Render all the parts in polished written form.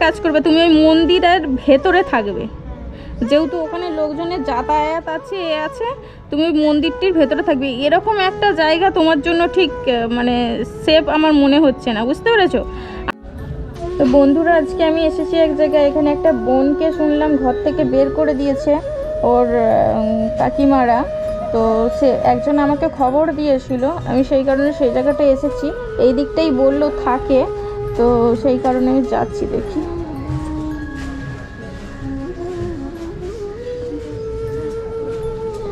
কাজ করবে, তুমি ওই মন্দিরের ভেতরে থাকবে, যেহেতু ওখানে লোকজনের যাতায়াত আছে আছে, তুমি ওই মন্দিরটির ভেতরে থাকবে। এরকম একটা জায়গা তোমার জন্য ঠিক মানে সেফ আমার মনে হচ্ছে না, বুঝতে পেরেছো? তো বন্ধুরা, আজকে আমি এসেছি এক জায়গায়, এখানে একটা বোনকে শুনলাম ঘর থেকে বের করে দিয়েছে ওর কাকিমারা। তো সে একজন আমাকে খবর দিয়েছিল, আমি সেই কারণে সেই জায়গাটা এসেছি। এই দিকটাই বললো থাকে, তো সেই কারণে আমি যাচ্ছি, দেখি।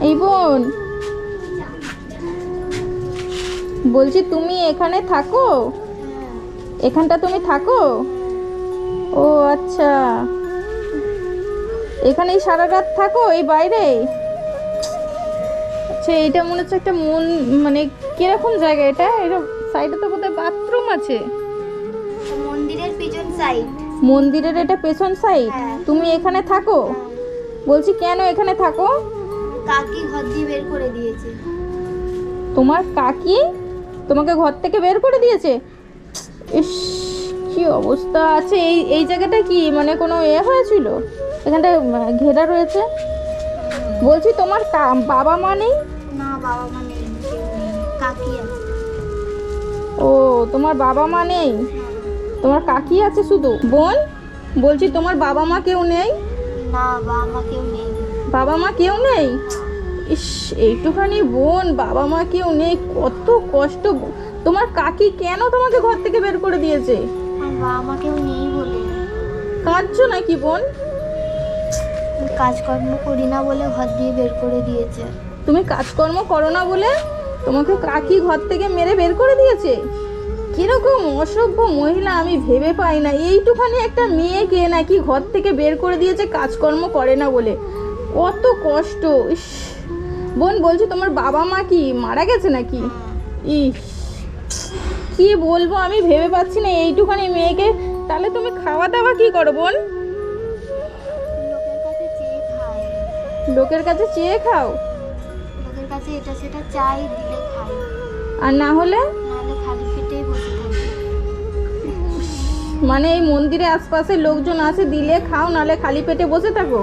এই বোন, বলছি তুমি এখানে থাকো? এখানটা তুমি থাকো? ও আচ্ছা, এখানেই সারা রাত থাকো এই বাইরে? আচ্ছা, এইটা মনে হচ্ছে একটা মানে কিরকম জায়গা এটা? এটা সাইডে তো বোধহয় বাথরুম আছে। মন্দিরের পিছন সাইড। মন্দিরের এটা পেছন সাইড? হ্যাঁ। তুমি এখানে থাকো? বলছি কেন এখানে থাকো? কাকি ঘর দিয়ে বের করে দিয়েছে। তোমার কাকি তোমাকে ঘর থেকে বের করে দিয়েছে? ইস, কি অবস্থা আছে! এই জায়গাটা কি মানে কোনো হয়েছিল? এখানটা ঘেরা রয়েছে। বলছি তোমার বাবা মা নেই? না, বাবা মা নেই, কাকি আছে। ও, তোমার বাবা মা নেই, তোমার কাকি আছে শুধু? বোন, বলছি তোমার বাবা মা কেউ নেই? না, বাবা মা কেউ নেই। বাবা মা কেউ নেই? ইস, এইটুখানি বোন, বাবা মা কেউ নেই, কত কষ্ট। তোমার কাকি কেন তোমাকে ঘর থেকে বের করে দিয়েছে? আমার বাবা মা কেউ নেই বলে। কাঁদছো নাকি বোন? কাজকর্ম করি না বলে ঘর দিয়ে বের করে দিয়েছে। তুমি কাজকর্ম করো না বলে তোমাকে কাকি ঘর থেকে মেরে বের করে দিয়েছে? কিরকম অসভ্য মহিলা, আমি ভেবে পাই না। এইটুখানি একটা মেয়েকে নাকি ঘর থেকে বের করে দিয়েছে কাজকর্ম করে না বলে, কত কষ্ট। ইস বোন, বলছি তোমার বাবা মা কি মারা গেছে নাকি? ইস, কি বলবো, আমি ভেবে পাচ্ছি না এইটুখানি মেয়েকে। তাহলে তুমি খাওয়া দাওয়া কি করো বোন? লোকের কাছে চেয়ে খাই। লোকের কাছে চেয়ে খাও? লোকের কাছে এটা সেটা চাই, দিলে খাই, আর না হলে? নাহলে খালি পেটেই বসে থাকি। মানে এই মন্দিরে আশপাশে লোকজন আছে, দিলে খাও, নালে খালি পেটে বসে থাকো?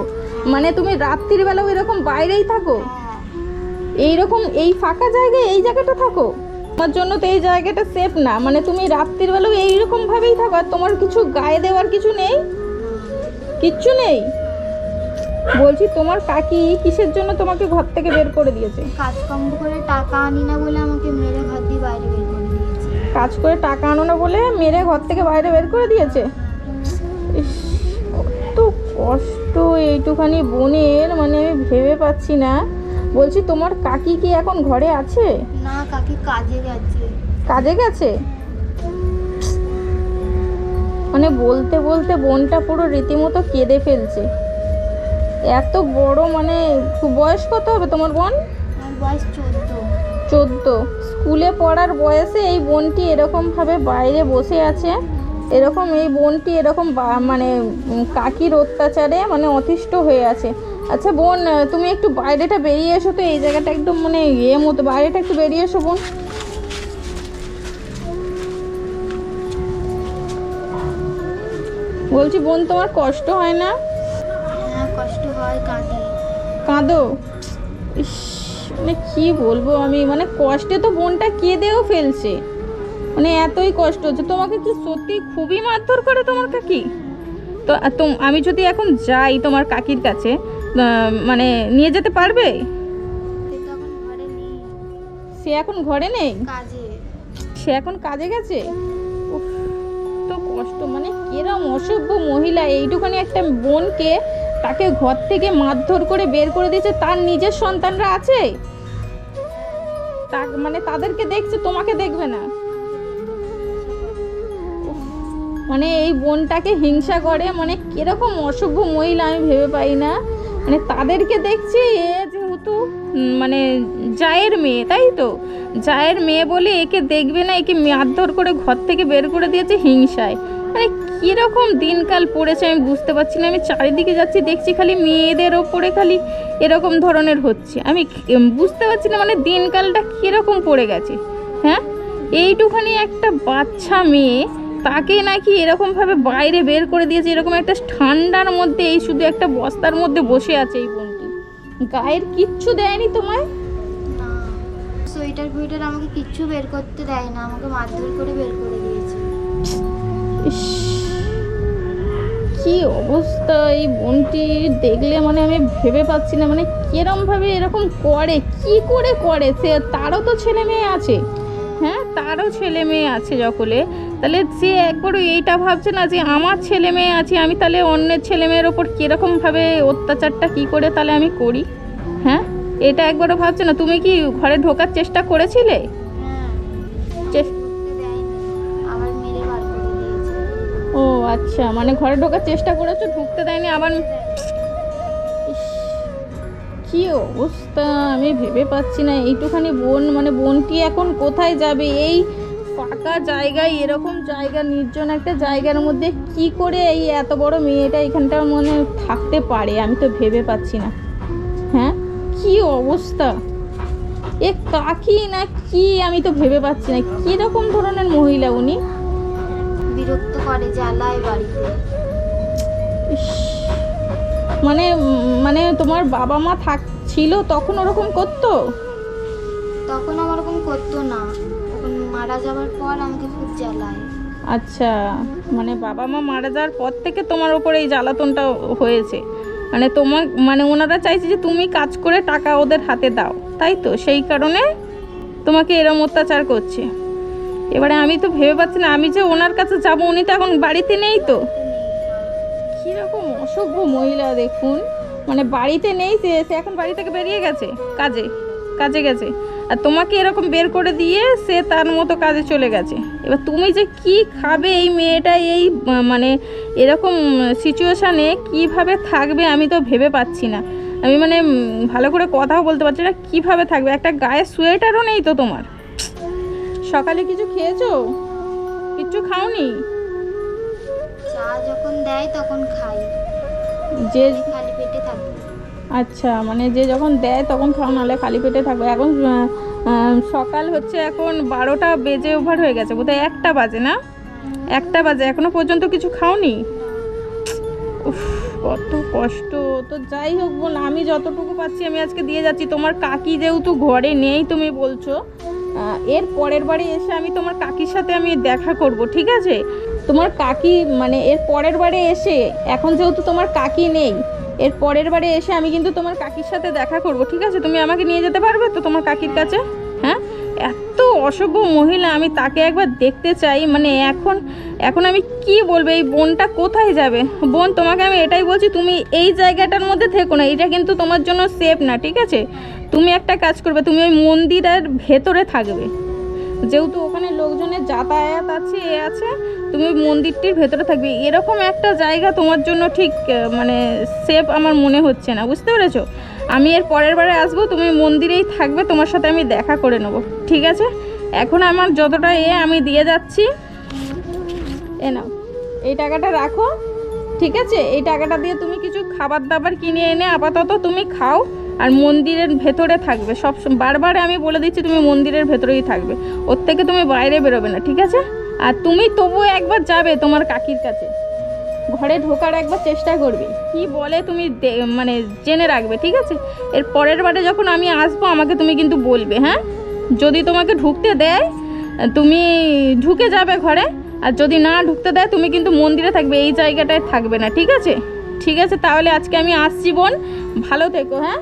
মানে তুমি রাত্রির বেলাও এরকম বাইরেই থাকো? হ্যাঁ। এইরকম এই ফাঁকা জায়গায় এই জায়গাটা থাকো? তোমার জন্য তো এই জায়গাটা সেফ না। মানে তুমি রাত্রির বেলাও এইরকম ভাবেই থাকো, আর তোমার কিছু গায়ে দেওয়ার কিছু নেই? কিচ্ছু নেই? বলছি তোমার কাকি কিসের জন্য তোমাকে ঘর থেকে বের করে দিয়েছে? কাজকর্ম করে টাকা আনি না বলে আমাকে মেরে ঘর দিয়ে বাইরে বের করে দিয়েছে। কাজ করে টাকা আনো না বলে মেরে ঘর থেকে বাইরে বের করে দিয়েছে? ইস, কত কষ্ট এইটুখানি বোনের, মানে আমি ভেবে পাচ্ছি না। বলছি তোমার কাকি কি এখন ঘরে আছে? না, কাকি কাজে গেছে। কাজে গেছে? মানে বলতে বলতে বোনটা পুরো রীতিমতো কেঁদে ফেলছে। এত বড়, মানে বয়স কত হবে তোমার বোন? আমার বয়স 14। 14? স্কুলে পড়ার বয়সে এই বোনটি এরকমভাবে বাইরে বসে আছে। এরকম এই বোনটি এরকম মানে কাকির অত্যাচারে মানে অতিষ্ঠ হয়ে আছে। আচ্ছা বোন, তুমি একটু বাইরেটা বেরিয়ে এসো তো, এই জায়গাটা একদম মানে মতো, বাইরেটা একটু বেরিয়ে এসো বোন। বলছি বোন, তোমার কষ্ট হয় না? হ্যাঁ, কষ্ট হয়, কাঁদি। কাঁদো? ইস, মানে কি বলবো আমি, মানে কষ্টে তো বোনটা কেঁদেও ফেলছে, মানে এতই কষ্ট হচ্ছে। তোমাকে কি সত্যি খুবই মারধর করে তোমার কাকি? তো আমি যদি এখন যাই তোমার কাকির কাছে, মানে নিয়ে যেতে পারবে? সে তখন ঘরে নেই, সে এখন ঘরে নেই? কাজে। সে এখন কাজে গেছে? উফ, তো কষ্ট, মানে কিরম অসভ্য মহিলা, এইটুখানি একটা বোনকে তাকে ঘর থেকে মারধর করে বের করে দিয়েছে। তার নিজের সন্তানরা আছে, মানে তাদেরকে দেখছে, তোমাকে দেখবে না? মানে এই বোনটাকে হিংসা করে, মানে কিরকম অসভ্য মহিলা আমি ভেবে পাই না। মানে তাদেরকে দেখছি, এ যেহেতু মানে জায়ের মেয়ে, তাই তো, জায়ের মেয়ে বলে একে দেখবে না, একে মারধর করে ঘর থেকে বের করে দিয়েছে হিংসায়। মানে কীরকম দিনকাল পড়েছে আমি বুঝতে পারছি না। আমি চারিদিকে যাচ্ছি, দেখছি খালি মেয়েদের ওপরে খালি এরকম ধরনের হচ্ছে। আমি বুঝতে পারছি না মানে দিনকালটা কীরকম পড়ে গেছে। হ্যাঁ, এইটুখানি একটা বাচ্চা মেয়ে তাকে নাকি এরকমভাবে বাইরে বের করে দিয়েছে, এরকম একটা ঠান্ডার মধ্যে, এই শুধু একটা বস্তার মধ্যে বসে আছে এই বোনটি। গায়ের কিচ্ছু দেয়নি তোমায়? না, সোয়েটার ফুইটার আমাকে কিচ্ছু বের করতে দেয় না, আমাকে মারধর করে বের করে দিয়েছে। ইস, কি অবস্থা এই বোনটি দেখলে মানে আমি ভেবে পাচ্ছি না, মানে কিরমভাবে এরকম করে, কি করে করে। সে তারও তো ছেলে মেয়ে আছে, হ্যাঁ তারও ছেলে মেয়ে আছে যখলে, তাহলে সে একবারও এইটা ভাবছে না যে আমার ছেলে মেয়ে আছে, আমি তাহলে অন্যের ছেলে মেয়ের ওপর কীরকমভাবে অত্যাচারটা কি করে তাহলে আমি করি, হ্যাঁ এটা একবারও ভাবছে না। তুমি কি ঘরে ঢোকার চেষ্টা করেছিলে? হ্যাঁ, চেস- ঢুকতে দেয়নি, আবার মেরে বার করে দিয়েছে। ও আচ্ছা, মানে ঘরে ঢোকার চেষ্টা করেছো, ঢুকতে দেয়নি আবার। ইস, কি অবস্থা আমি ভেবে পাচ্ছি না। এইটুখানি বোন, মানে বোনটি এখন কোথায় যাবে? এই ফাঁকা জায়গায়, এরকম জায়গা, নির্জন একটা জায়গার মধ্যে কি করে এই এত বড় মেয়েটা এখানটার মনে থাকতে পারে? আমি তো ভেবে পাচ্ছি না। হ্যাঁ, কি অবস্থা, এ কাকি না কি আমি তো ভেবে পাচ্ছি না। কীরকম ধরনের মহিলা উনি? বিরক্ত করে, জ্বালায় বাড়িতে। ইস, মানে মানে তোমার বাবা মা ছিল তখন ওরকম করতো? তখন আমার ওরকম করতো না, তখন মারা যাওয়ার পর আমাকে খুব জ্বালায়। আচ্ছা, মানে বাবা মা মারা যাওয়ার পর থেকে তোমার ওপরে এই জ্বালাতনটা হয়েছে, মানে তোমার, মানে ওনারা চাইছে যে তুমি কাজ করে টাকা ওদের হাতে দাও, তাই তো? সেই কারণে তোমাকে এরম অত্যাচার করছে। এবারে আমি তো ভেবে পাচ্ছি না, আমি যে ওনার কাছে যাব, উনি তো এখন বাড়িতে নেই তো। কীরকম অসভ্য মহিলা দেখুন, মানে বাড়িতে নেই, সে এখন বাড়ি থেকে বেরিয়ে গেছে, কাজে গেছে, আর তোমাকে এরকম বের করে দিয়ে সে তার মতো কাজে চলে গেছে। এবার তুমি যে কি খাবে, এই মেয়েটা এই মানে এরকম সিচুয়েশানে কিভাবে থাকবে আমি তো ভেবে পাচ্ছি না। আমি মানে ভালো করে কথাও বলতে পারছি না, কীভাবে থাকবে। একটা গায়ে সোয়েটারও নেই তো তোমার। সকালে কিছু খেয়েছো? কিচ্ছু খাওনি? চা যখন দেয় তখন খাই, যে খালি পেটে থাকি। আচ্ছা, মানে যে যখন দেয় তখন খাও, নাহলে খালি পেটে থাকবে। এখন সকাল হচ্ছে, এখন 12টা বেজে ওভার হয়ে গেছে, বোধহয় 1টা বাজে না? 1টা বাজে, এখনো পর্যন্ত কিছু খাওনি? উফ, কত কষ্ট। তো যাই হোক বোন, আমি যতটুকু পাচ্ছি আমি আজকে দিয়ে যাচ্ছি। তোমার কাকি যেহেতু ঘরে নেই তুমি বলছো, এর পরের বারে এসে আমি তোমার কাকির সাথে আমি দেখা করব, ঠিক আছে? তোমার কাকি, মানে এর পরের বারে এসে, এখন যেহেতু তোমার কাকি নেই, এর পরের বারে এসে আমি কিন্তু তোমার কাকির সাথে দেখা করব, ঠিক আছে? তুমি আমাকে নিয়ে যেতে পারবে তো তোমার কাকির কাছে? হ্যাঁ, এত অসভ্য মহিলা, আমি তাকে একবার দেখতে চাই। মানে এখন আমি কি বলবো, এই বোনটা কোথায় যাবে? বোন, তোমাকে আমি এটাই বলছি, তুমি এই জায়গাটার মধ্যে থেকো না, এটা কিন্তু তোমার জন্য সেফ না, ঠিক আছে? তুমি একটা কাজ করবে, তুমি ওই মন্দিরের ভেতরে থাকবে, যেহেতু ওখানে লোকজনের যাতায়াত আছে, তুমি ওই মন্দিরটির ভেতরে থাকবে। এরকম একটা জায়গা তোমার জন্য ঠিক মানে সেফ আমার মনে হচ্ছে না, বুঝতে পেরেছো? আমি এর পরের বারে আসবো, তুমি মন্দিরেই থাকবে, তোমার সাথে আমি দেখা করে নেবো, ঠিক আছে? এখন আমার যতটা আমি দিয়ে যাচ্ছি, এ নাও, এই টাকাটা রাখো, ঠিক আছে? এই টাকাটা দিয়ে তুমি কিছু খাবার দাবার কিনে এনে আপাতত তুমি খাও, আর মন্দিরের ভেতরে থাকবে। বারবার আমি বলে দিচ্ছি, তুমি মন্দিরের ভেতরেই থাকবে, ওর থেকে তুমি বাইরে বেরোবে না, ঠিক আছে? আর তুমি তবুও একবার যাবে তোমার কাকির কাছে, ঘরে ঢোকার একবার চেষ্টা করবে, কি বলে তুমি মানে জেনে রাখবে, ঠিক আছে? এর পরের বারে যখন আমি আসবো আমাকে তুমি কিন্তু বলবে, হ্যাঁ? যদি তোমাকে ঢুকতে দেয় তুমি ঢুকে যাবে ঘরে, আর যদি না ঢুকতে দেয় তুমি কিন্তু মন্দিরে থাকবে, এই জায়গাটায় থাকবে না, ঠিক আছে? ঠিক আছে, তাহলে আজকে আমি আসছি বোন, ভালো থেকো, হ্যাঁ?